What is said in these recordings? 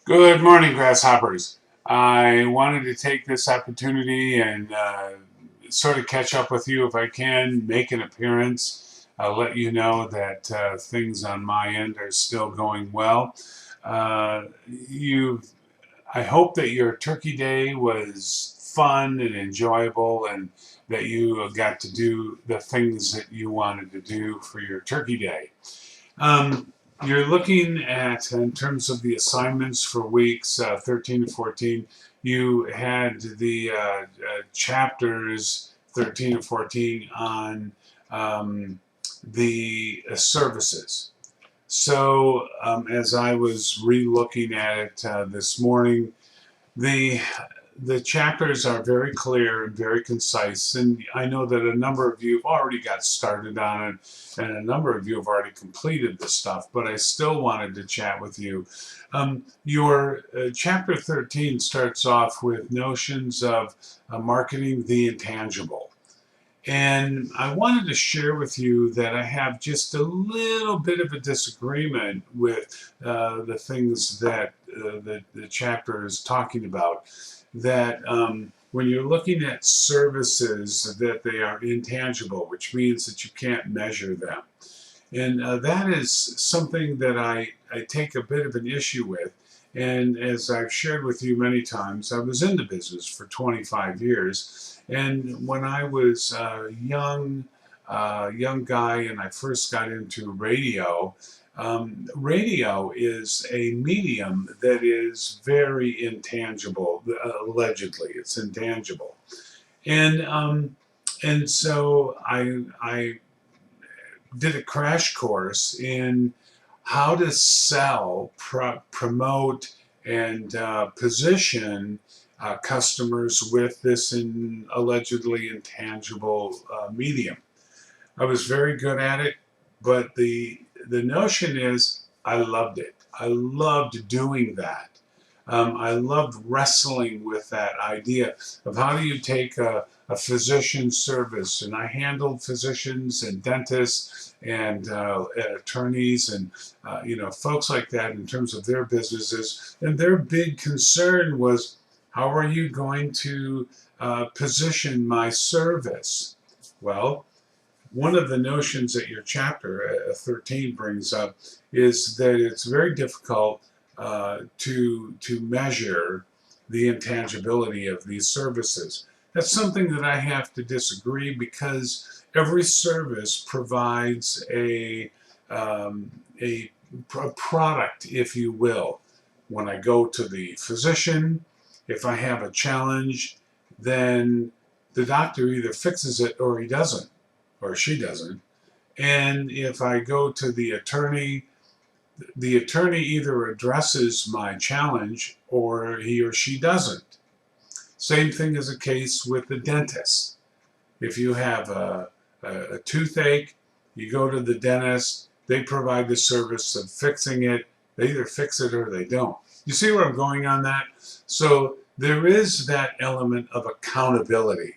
Good morning, grasshoppers. I wanted to take this opportunity and sort of catch up with you if I can, make an appearance, let you know that things on my end are still going well. You, I hope that your Turkey Day was fun and enjoyable, and that you got to do the things that you wanted to do for your Turkey Day. Um, you're looking at, in terms of the assignments for weeks 13 to 14, you had the chapters 13 to 14 on um, the services. So, as I was re-looking at it this morning, the the chapters are very clear and very concise, and I know that a number of you have already got started on it, and a number of you have already completed the stuff. But I still wanted to chat with you. Your chapter 13 starts off with notions of marketing the intangible. And I wanted to share with you that I have just a little bit of a disagreement with the things that the chapter is talking about. That when you're looking at services, that they are intangible, which means that you can't measure them. And that is something that I take a bit of an issue with. And as I've shared with you many times, I was in the business for 25 years. And when I was a young guy and I first got into radio, radio is a medium that is very intangible. Allegedly, it's intangible. And so I did a crash course in how to sell, promote, and position customers with this allegedly intangible medium. I was very good at it, but the notion is I loved it. I loved doing that. I loved wrestling with that idea of how do you take a physician service, and I handled physicians and dentists and attorneys and folks like that in terms of their businesses, and their big concern was how are you going to position my service? Well, one of the notions that your chapter 13 brings up is that it's very difficult to measure the intangibility of these services. That's something that I have to disagree because every service provides um, a, a product, if you will. When I go to the physician, if I have a challenge, then the doctor either fixes it or he doesn't, or she doesn't. And if I go to the attorney either addresses my challenge or he or she doesn't. Same thing is the case with the dentist. If you have a toothache, you go to the dentist, they provide the service of fixing it. They either fix it or they don't. You see where I'm going on that? So there is that element of accountability.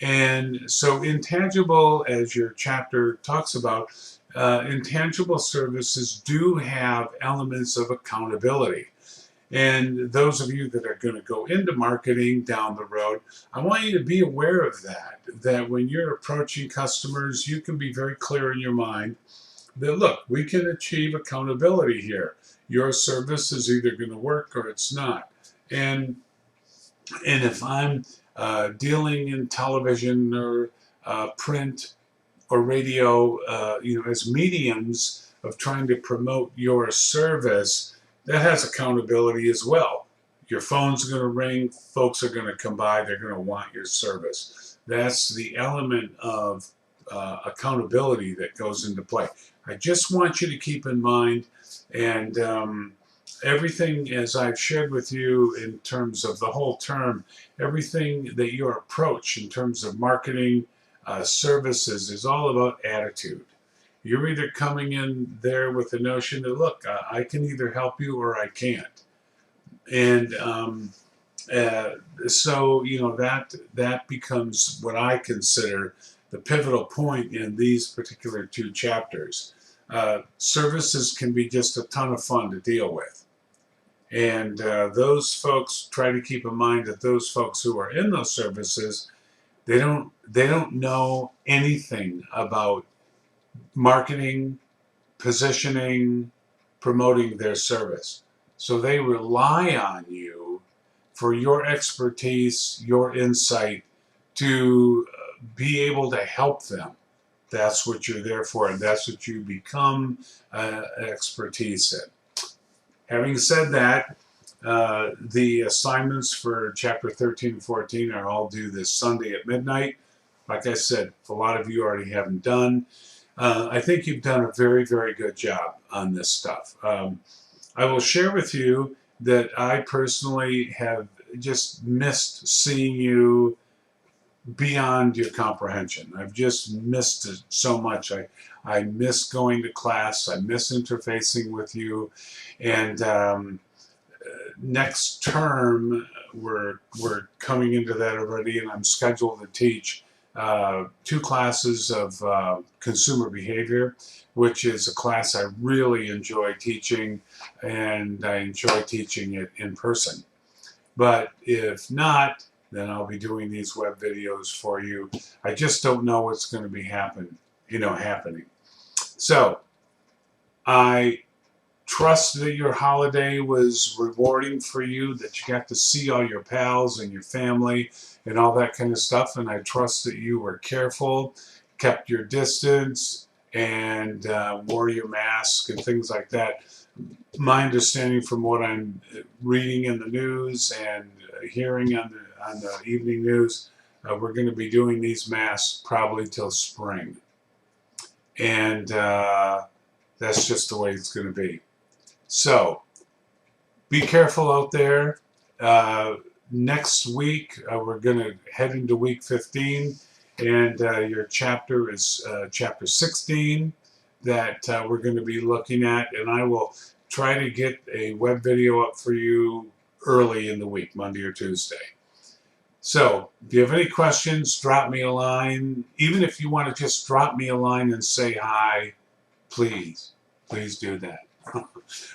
And so, intangible, as your chapter talks about, intangible services do have elements of accountability. And those of you that are going to go into marketing down the road, I want you to be aware of that. That when you're approaching customers, you can be very clear in your mind that, look, we can achieve accountability here. Your service is either going to work or it's not. And if I'm dealing in television or print or radio, as mediums of trying to promote your service, that has accountability as well. Your phone's going to ring, folks are going to come by, they're going to want your service. That's the element of accountability that goes into play. I just want you to keep in mind, and everything, as I've shared with you in terms of the whole term, everything that your approach in terms of marketing services is all about attitude. You're either coming in there with the notion that, look, I can either help you or I can't. And uh, so, that becomes what I consider the pivotal point in these particular two chapters. Services can be just a ton of fun to deal with. And those folks, try to keep in mind that those folks who are in those services, they don't know anything about marketing, positioning, promoting their service. So they rely on you for your expertise, your insight to be able to help them. That's what you're there for, and that's what you become expertise in. Having said that, the assignments for chapter 13 and 14 are all due this Sunday at midnight. Like I said, a lot of you already haven't done. I think you've done a very, very good job on this stuff. I will share with you that I personally have just missed seeing you beyond your comprehension. I've just missed it so much. I miss going to class. I miss interfacing with you. And next term, we're coming into that already, and I'm scheduled to teach 2 classes of consumer behavior, which is a class I really enjoy teaching, and I enjoy teaching it in person. But if not, then I'll be doing these web videos for you. I just don't know what's going to be happening. So I trust that your holiday was rewarding for you, that you got to see all your pals and your family and all that kind of stuff. And I trust that you were careful, kept your distance, and wore your mask and things like that. My understanding from what I'm reading in the news and hearing on the evening news, we're going to be doing these masks probably till spring. And that's just the way it's going to be. So, be careful out there. Next week, we're going to head into week 15, and your chapter is chapter 16 that we're going to be looking at, and I will try to get a web video up for you early in the week, Monday or Tuesday. So, if you have any questions, drop me a line. Even if you want to just drop me a line and say hi, please do that.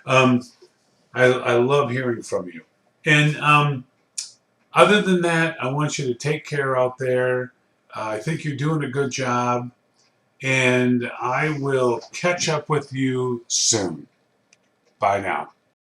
I love hearing from you. And other than that, I want you to take care out there. I think you're doing a good job. And I will catch up with you soon. Bye now.